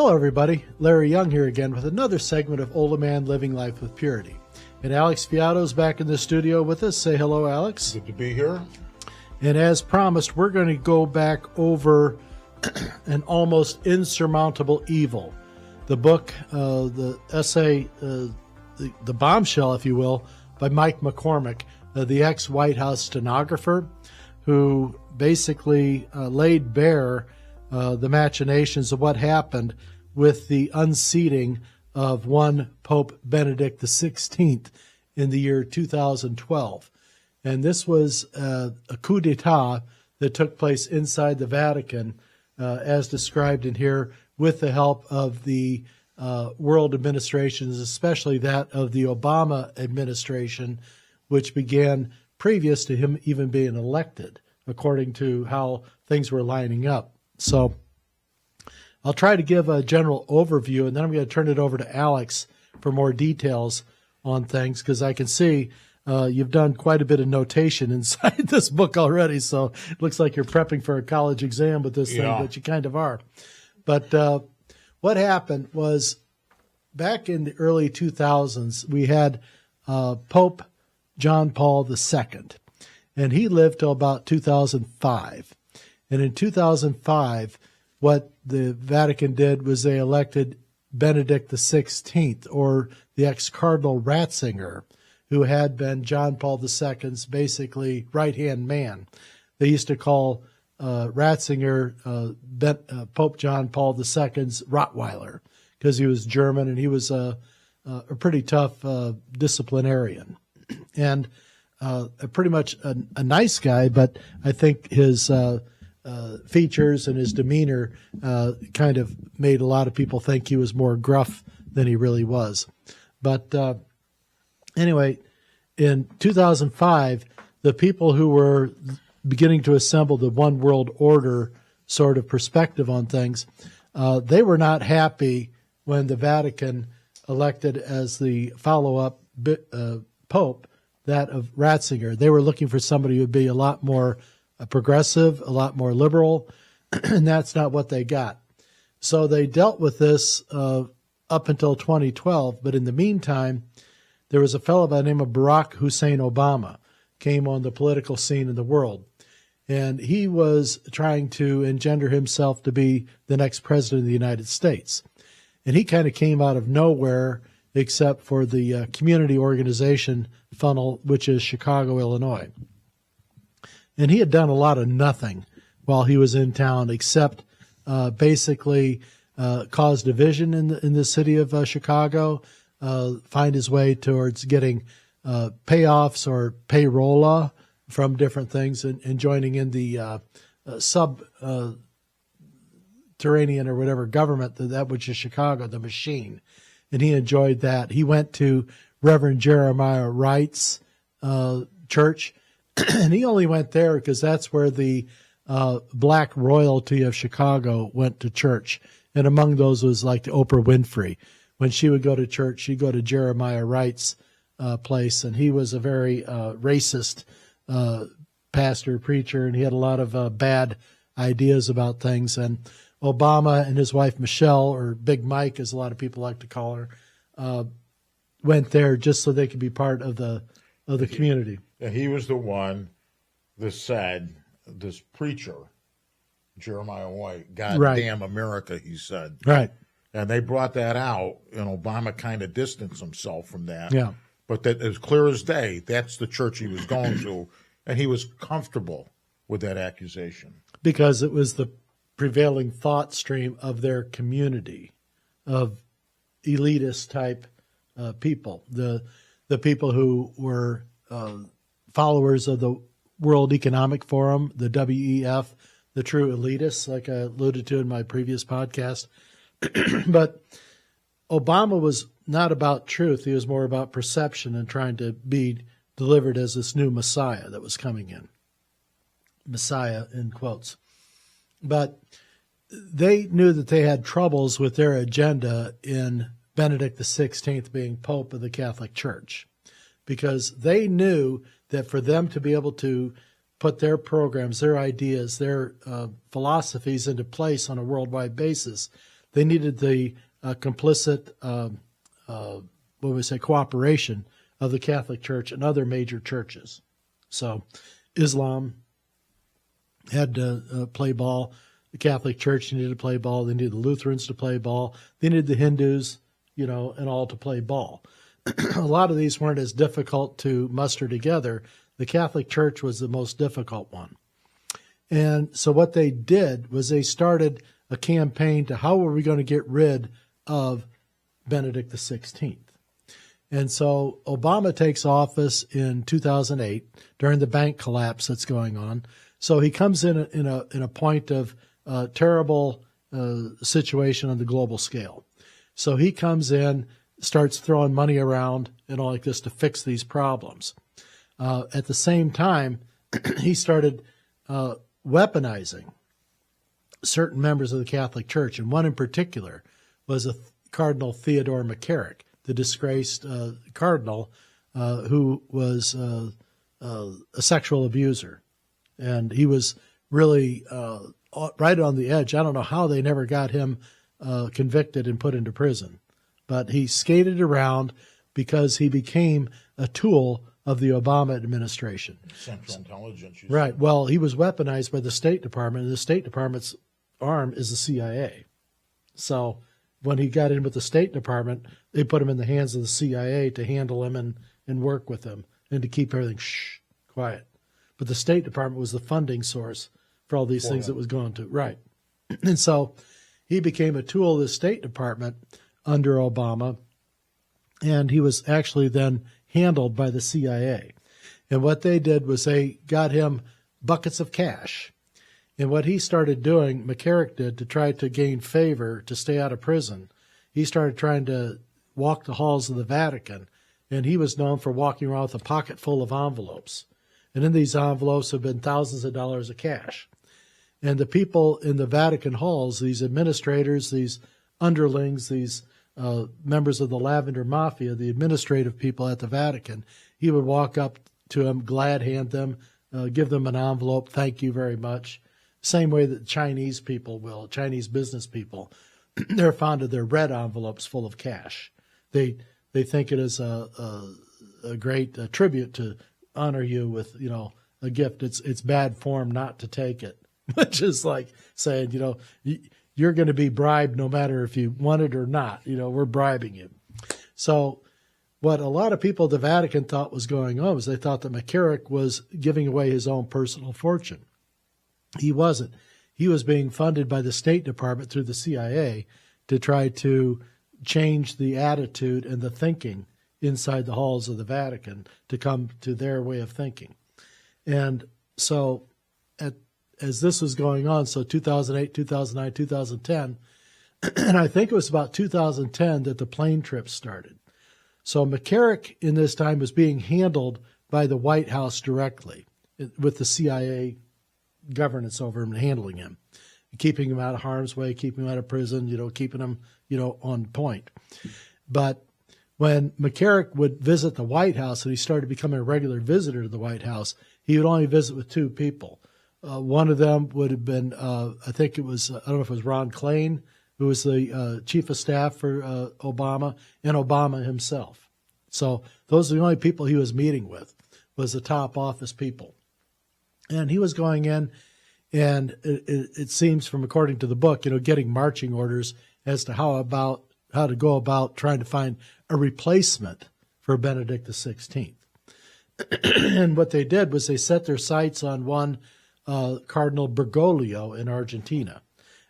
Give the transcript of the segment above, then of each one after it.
Hello, everybody. Larry Young here again with another segment of Older Man Living Life with Purity. And Alex Fiato's back in the studio with us. Say hello, Alex. Good to be here. And as promised, we're going to go back over An Almost Insurmountable Evil, the book, the essay, the bombshell, if you will, by Mike McCormick, the ex-White House stenographer, who basically laid bare the machinations of what happened with the unseating of one Pope Benedict XVI in the year 2012. And this was a coup d'etat that took place inside the Vatican, as described in here, with the help of the world administrations, especially that of the Obama administration, which began previous to him even being elected, according to how things were lining up. So I'll try to give a general overview, and then I'm going to turn it over to Alex for more details on things, because I can see you've done quite a bit of notation inside this book already, so it looks like you're prepping for a college exam with this thing, but you kind of are. But what happened was, back in the early 2000s, we had Pope John Paul II, and he lived till about 2005. And in 2005, what the Vatican did was they elected Benedict XVI, or the ex-Cardinal Ratzinger, who had been John Paul II's basically right-hand man. They used to call Ratzinger Pope John Paul II's Rottweiler, because he was German and he was a pretty tough disciplinarian. And pretty much a nice guy, but I think his features and his demeanor kind of made a lot of people think he was more gruff than he really was. But anyway, in 2005, the people who were beginning to assemble the one world order sort of perspective on things, they were not happy when the Vatican elected as the follow-up pope that of Ratzinger. They were looking for somebody who would be a lot more progressive, a lot more liberal, and that's not what they got. So they dealt with this up until 2012, but in the meantime, there was a fellow by the name of Barack Hussein Obama came on the political scene in the world, and he was trying to engender himself to be the next president of the United States. And he kind of came out of nowhere, except for the community organization funnel, which is Chicago, Illinois. And he had done a lot of nothing while he was in town, except basically cause division in the city of Chicago, find his way towards getting payoffs or payrolla from different things, and joining in the subterranean or whatever government, that which is Chicago, the machine. And he enjoyed that. He went to Reverend Jeremiah Wright's church, and he only went there because that's where the black royalty of Chicago went to church. And among those was like the Oprah Winfrey. When she would go to church, she'd go to Jeremiah Wright's place, and he was a very racist pastor, preacher, and he had a lot of bad ideas about things. And Obama and his wife Michelle, or Big Mike as a lot of people like to call her, went there just so they could be part of the community. And he was the one that said, this preacher, Jeremiah White, God damn America, he said. Right. And they brought that out, and Obama kind of distanced himself from that. Yeah. But that, as clear as day, that's the church he was going to, and he was comfortable with that accusation. Because it was the prevailing thought stream of their community, of elitist type people, the people who were followers of the World Economic Forum, the WEF, the true elitists, like I alluded to in my previous podcast. But Obama was not about truth. He was more about perception and trying to be delivered as this new Messiah that was coming in. Messiah in quotes. But they knew that they had troubles with their agenda in Benedict XVI being Pope of the Catholic Church, because they knew that for them to be able to put their programs, their ideas, their philosophies into place on a worldwide basis, they needed the complicit, cooperation of the Catholic Church and other major churches. So Islam had to play ball. The Catholic Church needed to play ball. They needed the Lutherans to play ball. They needed the Hindus, and all to play ball. A lot of these weren't as difficult to muster together. The Catholic Church was the most difficult one. And so what they did was they started a campaign to how were we going to get rid of Benedict XVI. And so Obama takes office in 2008 during the bank collapse that's going on. So he comes in a point of terrible situation on the global scale. So he comes in, starts throwing money around and all like this to fix these problems. At the same time, he started weaponizing certain members of the Catholic Church, and one in particular was Cardinal Theodore McCarrick, the disgraced cardinal who was a sexual abuser. And he was really right on the edge. I don't know how they never got him convicted and put into prison. But he skated around because he became a tool of the Obama administration. Central Intelligence. Right. Well, he was weaponized by the State Department, and the State Department's arm is the CIA. So when he got in with the State Department, they put him in the hands of the CIA to handle him and work with him and to keep everything quiet. But the State Department was the funding source for all these things that was going to. Right. And so he became a tool of the State Department under Obama, and he was actually then handled by the CIA. And what they did was they got him buckets of cash. And what he started doing, McCarrick did, to try to gain favor to stay out of prison, he started trying to walk the halls of the Vatican, and he was known for walking around with a pocket full of envelopes. And in these envelopes have been thousands of dollars of cash. And the people in the Vatican halls, these administrators, these underlings, these members of the Lavender Mafia, the administrative people at the Vatican, he would walk up to them, glad hand them, give them an envelope, thank you very much. Same way that Chinese people will, Chinese business people, they're fond of their red envelopes full of cash. They think it is a great tribute to honor you with, a gift. It's bad form not to take it, which is like saying, you're going to be bribed no matter if you want it or not. We're bribing you. So what a lot of people at the Vatican thought was going on was they thought that McCarrick was giving away his own personal fortune. He wasn't. He was being funded by the State Department through the CIA to try to change the attitude and the thinking inside the halls of the Vatican to come to their way of thinking. And so as this was going on, so 2008, 2009, 2010, and I think it was about 2010 that the plane trips started. So McCarrick in this time was being handled by the White House directly with the CIA governance over him and handling him, keeping him out of harm's way, keeping him out of prison, keeping him, on point. But when McCarrick would visit the White House and he started becoming a regular visitor to the White House, he would only visit with two people. One of them would have been, I think it was, I don't know if it was Ron Klain, who was the chief of staff for Obama, and Obama himself. So those are the only people he was meeting with, was the top office people. And he was going in, and it seems from according to the book, getting marching orders as to how to go about trying to find a replacement for Benedict XVI. And what they did was they set their sights on one Cardinal Bergoglio in Argentina.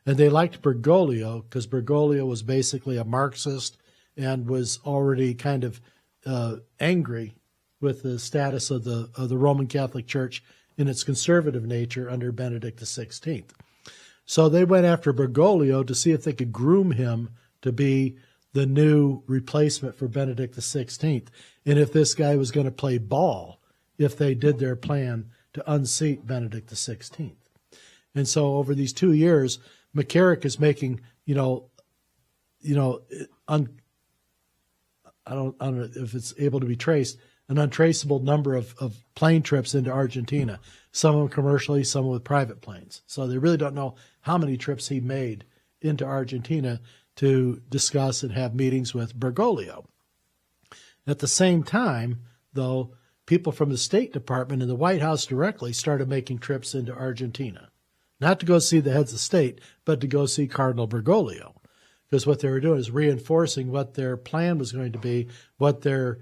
And they liked Bergoglio because Bergoglio was basically a Marxist and was already kind of angry with the status of the Roman Catholic Church in its conservative nature under Benedict XVI. So they went after Bergoglio to see if they could groom him to be the new replacement for Benedict XVI, and if this guy was going to play ball if they did their plan to unseat Benedict XVI. And so over these 2 years, McCarrick is making, I don't know if it's able to be traced, an untraceable number of plane trips into Argentina, some of them commercially, some with private planes. So they really don't know how many trips he made into Argentina to discuss and have meetings with Bergoglio. At the same time, though, people from the State Department and the White House directly started making trips into Argentina, not to go see the heads of state, but to go see Cardinal Bergoglio, because what they were doing is reinforcing what their plan was going to be, what their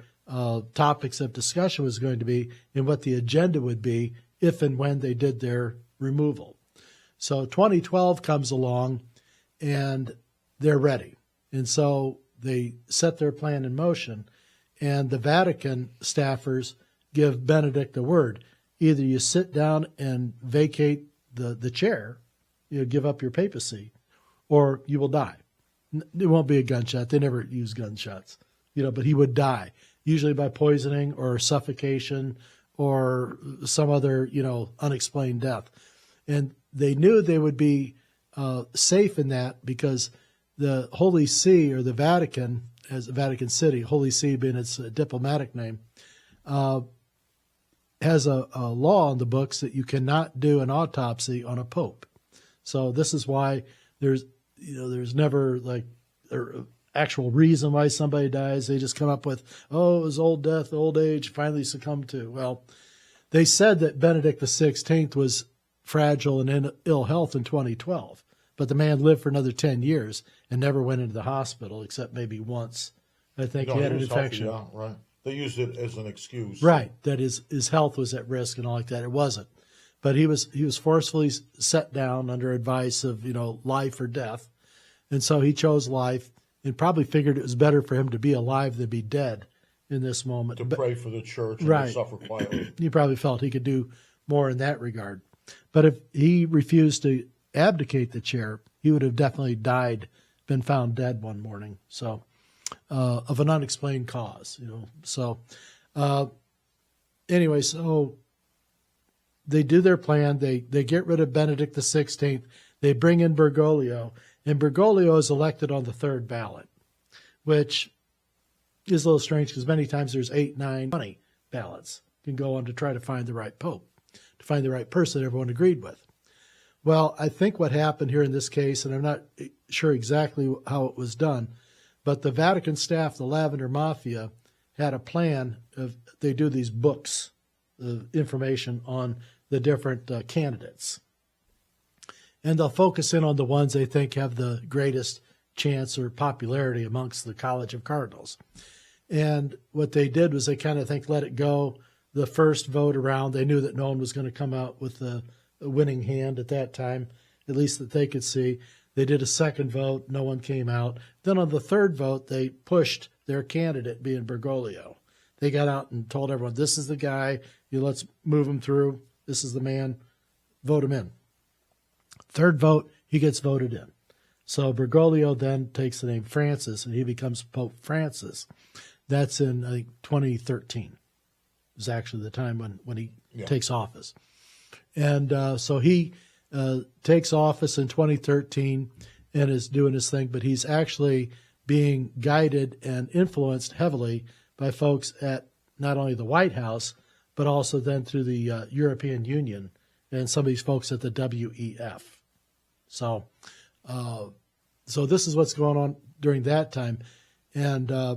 topics of discussion was going to be, and what the agenda would be if and when they did their removal. So 2012 comes along, and they're ready. And so they set their plan in motion, and the Vatican staffers give Benedict the word. Either you sit down and vacate the chair, give up your papacy, or you will die. It won't be a gunshot. They never use gunshots, but he would die, usually by poisoning or suffocation or some other, unexplained death. And they knew they would be safe in that because the Holy See, or the Vatican, as Vatican City, Holy See being its diplomatic name, has a law on the books that you cannot do an autopsy on a pope. So this is why there's never like an actual reason why somebody dies. They just come up with, it was old death, old age, finally succumbed to. Well, they said that Benedict XVI was fragile and in ill health in 2012, but the man lived for another 10 years and never went into the hospital except maybe once. I think he had an infection. Healthy, yeah, right. They used it as an excuse. Right, that his health was at risk and all like that. It wasn't. But he was forcefully set down under advice of, life or death. And so he chose life and probably figured it was better for him to be alive than be dead in this moment. To pray for the church and right. to suffer quietly. He probably felt he could do more in that regard. But if he refused to abdicate the chair, he would have definitely died, been found dead one morning. So, of an unexplained cause, So, anyway, so they do their plan. They get rid of Benedict XVI. They bring in Bergoglio, and Bergoglio is elected on the third ballot, which is a little strange because many times there's 8, 9, 20 ballots can go on to try to find the right pope, to find the right person everyone agreed with. Well, I think what happened here in this case, and I'm not sure exactly how it was done, but the Vatican staff, the Lavender Mafia, had a plan of, they do these books of information on the different candidates. And they'll focus in on the ones they think have the greatest chance or popularity amongst the College of Cardinals. And what they did was they kind of let it go. The first vote around, they knew that no one was going to come out with a winning hand at that time, at least that they could see. They did a second vote. No one came out. Then on the third vote, they pushed their candidate, being Bergoglio. They got out and told everyone, this is the guy. Let's move him through. This is the man. Vote him in. Third vote, he gets voted in. So Bergoglio then takes the name Francis, and he becomes Pope Francis. That's in, I think, 2013. Is actually the time when he takes office. And so he takes office in 2013 and is doing his thing, but he's actually being guided and influenced heavily by folks at not only the White House, but also then through the European Union and some of these folks at the WEF. So this is what's going on during that time. And I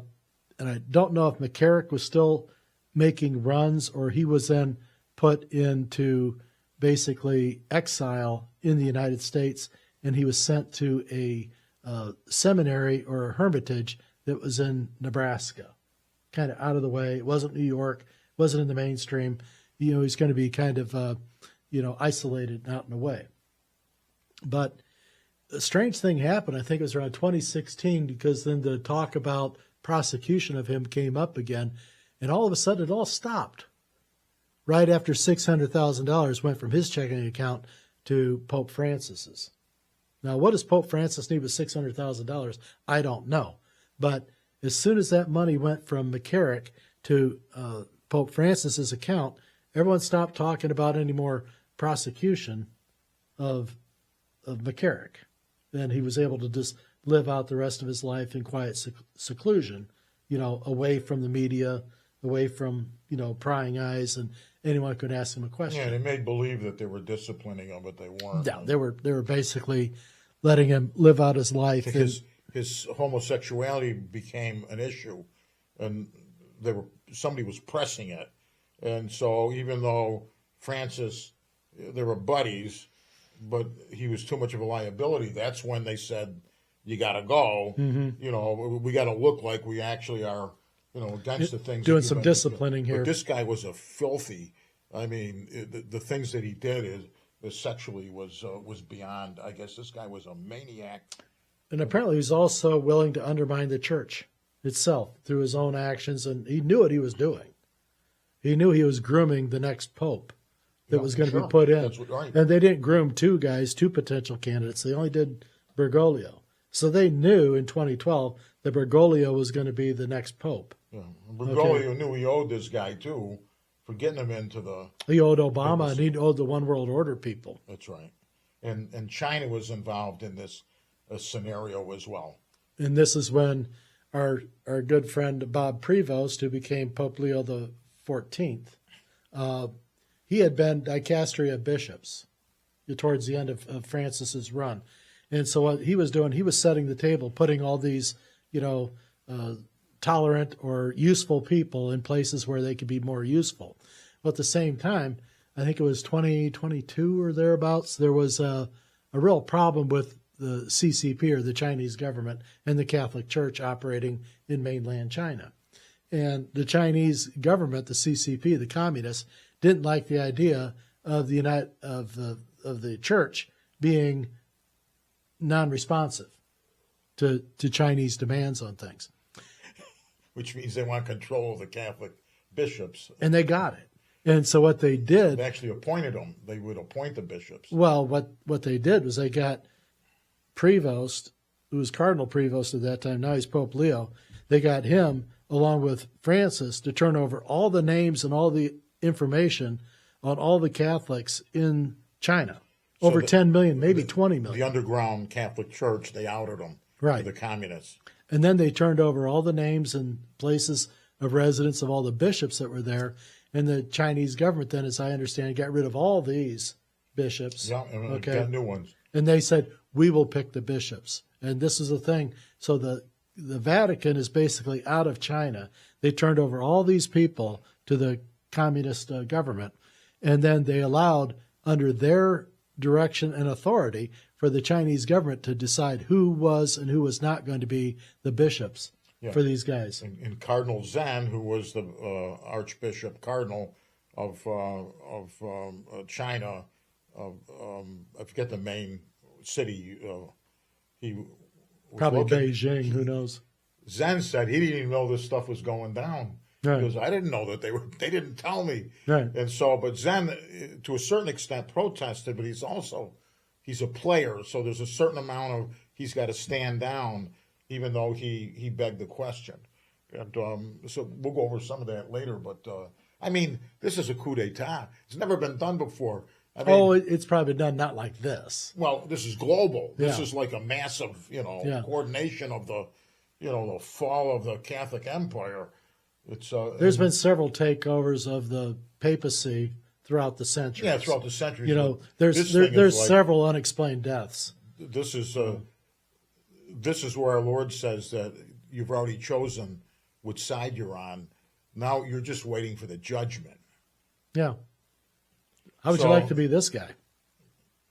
don't know if McCarrick was still making runs or he was then put into basically exile in the United States, and he was sent to a seminary or a hermitage that was in Nebraska, kind of out of the way. It wasn't New York, wasn't in the mainstream. He's going to be kind of, isolated and out and away. But a strange thing happened, I think it was around 2016, because then the talk about prosecution of him came up again, and all of a sudden it all stopped. Right after $600,000 went from his checking account to Pope Francis's. Now, what does Pope Francis need with $600,000? I don't know. But as soon as that money went from McCarrick to Pope Francis's account, everyone stopped talking about any more prosecution of McCarrick. And he was able to just live out the rest of his life in quiet seclusion, away from the media, away from, prying eyes, and anyone could ask him a question. Yeah, they made believe that they were disciplining him, but they weren't. Yeah, they were basically letting him live out his life. His homosexuality became an issue, and somebody was pressing it. And so even though Francis, they were buddies, but he was too much of a liability, that's when they said, you got to go. We got to look like we actually are, against the things. Doing some disciplining here. But this guy was a filthy, the things that he did sexually was beyond. I guess this guy was a maniac. And apparently he's also willing to undermine the church itself through his own actions, and he knew what he was doing. He knew he was grooming the next pope that was going to be put in. Right. And they didn't groom two potential candidates. They only did Bergoglio. So they knew in 2012 that Bergoglio was going to be the next pope. Yeah. Bergoglio knew he owed this guy, too, for getting him into the... He owed Obama, and he owed the One World Order people. That's right. And China was involved in this scenario as well. And this is when our good friend Bob Prevost, who became Pope Leo the 14th, he had been dicastery of bishops towards the end of Francis's run. And so what he was doing, he was setting the table, putting all these, tolerant or useful people in places where they could be more useful. But at the same time, I think it was 2022 or thereabouts, there was a real problem with the CCP, or the Chinese government, and the Catholic Church operating in mainland China. And the Chinese government, the CCP, the communists, didn't like the idea of the church being non-responsive to Chinese demands on things. Which means they want control of the Catholic bishops. And they got it. And so what they did... They actually appointed them. They would appoint the bishops. Well, what they did was they got Prevost, who was Cardinal Prevost at that time, now he's Pope Leo. They got him, along with Francis, to turn over all the names and all the information on all the Catholics in China. Over 10 million, maybe 20 million. The underground Catholic Church, they outed them. Right. To the communists. And then they turned over all the names and places of residence of all the bishops that were there. And the Chinese government then, as I understand, got rid of all these bishops. Yeah, and got new ones. And they said, we will pick the bishops. And this is the thing. So the Vatican is basically out of China. They turned over all these people to the communist government. And then they allowed, under their direction and authority, for the Chinese government to decide who was and who was not going to be the bishops for these guys. And Cardinal Zhen, who was the Archbishop Cardinal of China, I forget the main city. He probably Beijing. Who knows? Zhen said he didn't even know this stuff was going down. Right. Because I didn't know that they didn't tell me. Right. And so, but Zhen, to a certain extent, protested, but he's a player, so there's a certain amount of he's got to stand down, even though he begged the question. And so we'll go over some of that later. But this is a coup d'état. It's never been done before. It's probably done not like this. Well, this is global. This Yeah. is like a massive, coordination of the, the fall of the Catholic Empire. It's there's been several takeovers of the papacy throughout the centuries. Yeah, throughout the centuries. There's several unexplained deaths. This is where our Lord says that you've already chosen which side you're on. Now you're just waiting for the judgment. Yeah. How would you like to be this guy?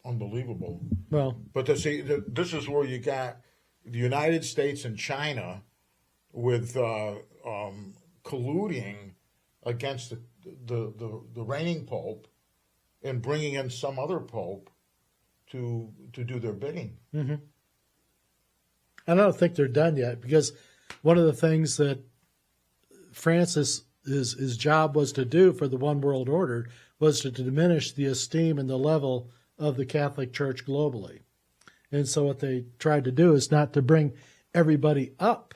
Unbelievable. Well, but this is where you got the United States and China with colluding against the reigning pope and bringing in some other pope to do their bidding. Mm-hmm. I don't think they're done yet, because one of the things that Francis his job was to do for the One World Order was to diminish the esteem and the level of the Catholic Church globally. And so what they tried to do is not to bring everybody up.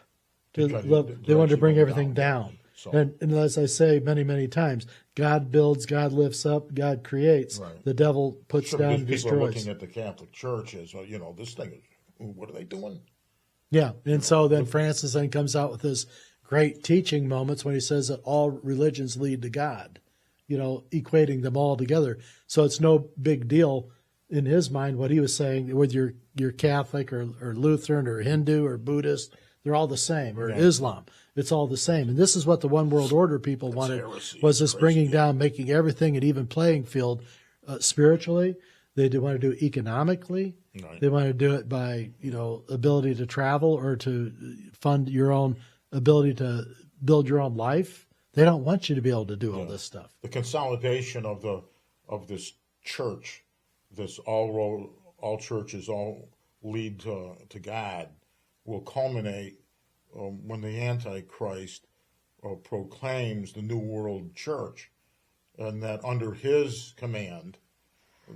They wanted to bring everything down. So. And as I say many, many times, God builds, God lifts up, God creates. Right. The devil puts down and destroys. People are looking at the Catholic Church as, this thing, what are they doing? Yeah, and so then Francis then comes out with his great teaching moments when he says that all religions lead to God, equating them all together. So it's no big deal in his mind, what he was saying, whether you're Catholic or Lutheran or Hindu or Buddhist, they're all the same, or Islam. It's all the same. And this is what the one world order people wanted, was this bringing down, making everything an even playing field spiritually. They want to do it economically. Right. They want to do it by, ability to travel or to fund your own ability to build your own life. They don't want you to be able to do all this stuff. The consolidation of this church, this all churches all lead to God, will culminate when the Antichrist proclaims the New World Church, and that under his command,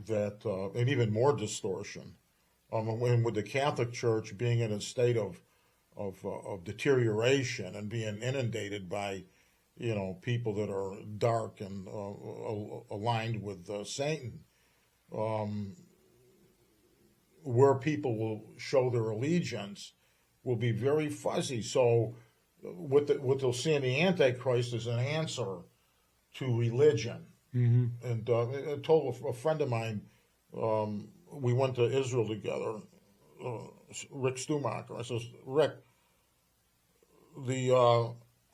that and even more distortion, and with the Catholic Church being in a state of deterioration and being inundated by people that are dark and aligned with Satan, where people will show their allegiance will be very fuzzy. So what they'll see in the Antichrist is an answer to religion. Mm-hmm. And I told a friend of mine, we went to Israel together, Rick Stumacher. I says, Rick,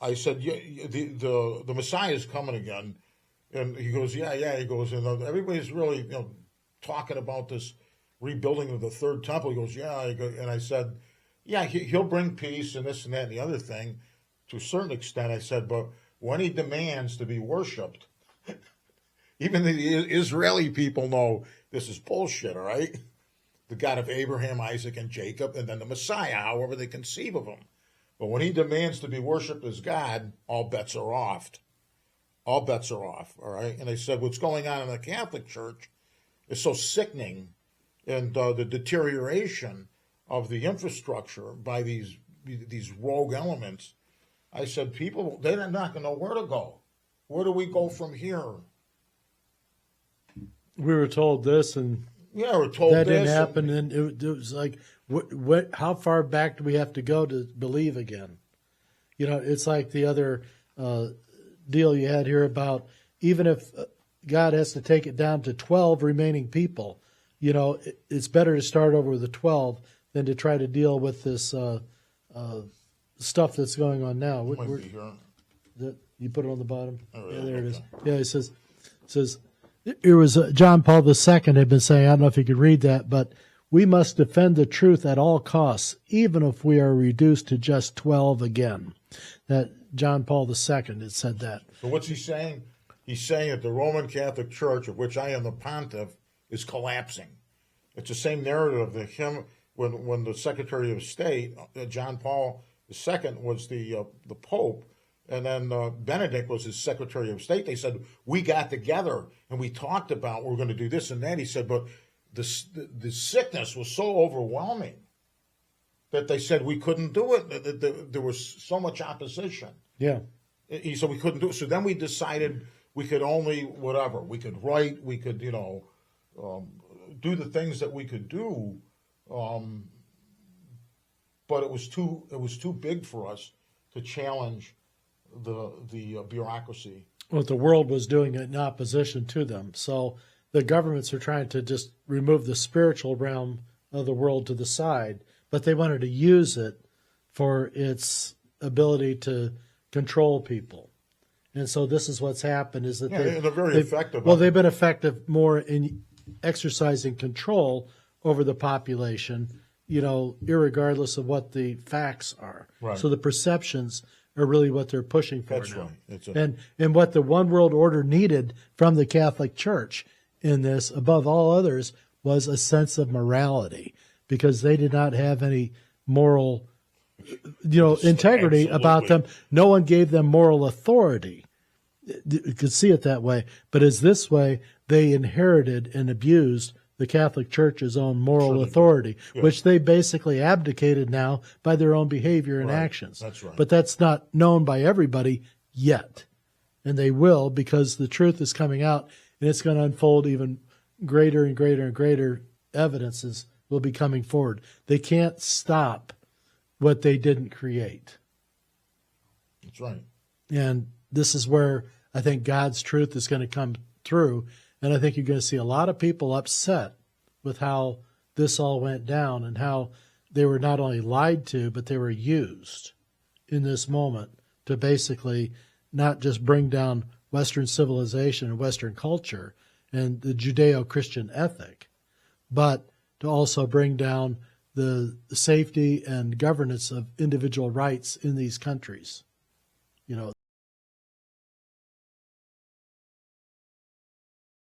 I said, the Messiah is coming again. And he goes, yeah. He goes, and everybody's really, talking about this rebuilding of the third temple. He goes, yeah. And I said, yeah, he'll bring peace and this and that and the other thing to a certain extent. I said, but when he demands to be worshipped, even the Israeli people know this is bullshit, all right? The God of Abraham, Isaac, and Jacob, and then the Messiah, however they conceive of him. But when he demands to be worshipped as God, all bets are off. All bets are off, all right? And I said, what's going on in the Catholic Church is so sickening, and the deterioration of the infrastructure by these rogue elements. I said, people, they're not going to know where to go. Where do we go from here? We were told this, and we're told that this, didn't happen. And it was like, what? How far back do we have to go to believe again? It's like the other deal you had here about even if God has to take it down to 12 remaining people, it's better to start over with the 12 than to try to deal with this stuff that's going on now. You put it on the bottom? Oh, yeah, there it is. Yeah, it says, it was John Paul II had been saying, I don't know if you could read that, but we must defend the truth at all costs, even if we are reduced to just 12 again. That John Paul II had said that. So what's he saying? He's saying that the Roman Catholic Church, of which I am the pontiff, is collapsing. It's the same narrative that him when the Secretary of State, John Paul II, was the Pope, and then Benedict was his Secretary of State. They said, we got together and we talked about we're going to do this and that. He said, but the sickness was so overwhelming that they said we couldn't do it. There was so much opposition. Yeah. He said we couldn't do it. So then we decided we could only whatever. We could write. We could, do the things that we could do. But it was too big for us to challenge the bureaucracy. Well, the world was doing it in opposition to them. So the governments are trying to just remove the spiritual realm of the world to the side, but they wanted to use it for its ability to control people. And so this is what's happened is that they're very effective. Well, they've been effective more in exercising control over the population, irregardless of what the facts are. Right. So the perceptions are really what they're pushing for That's now. Right. And what the one world order needed from the Catholic Church in this, above all others, was a sense of morality, because they did not have any moral, integrity about them. No one gave them moral authority. You could see it that way. But as this way, they inherited and abused the Catholic Church's own moral authority, which they basically abdicated now by their own behavior and actions. That's right. But that's not known by everybody yet. And they will, because the truth is coming out, and it's going to unfold even greater and greater and greater evidences will be coming forward. They can't stop what they didn't create. That's right. And this is where I think God's truth is going to come through. And I think you're going to see a lot of people upset with how this all went down and how they were not only lied to, but they were used in this moment to basically not just bring down Western civilization and Western culture and the Judeo-Christian ethic, but to also bring down the safety and governance of individual rights in these countries. You know,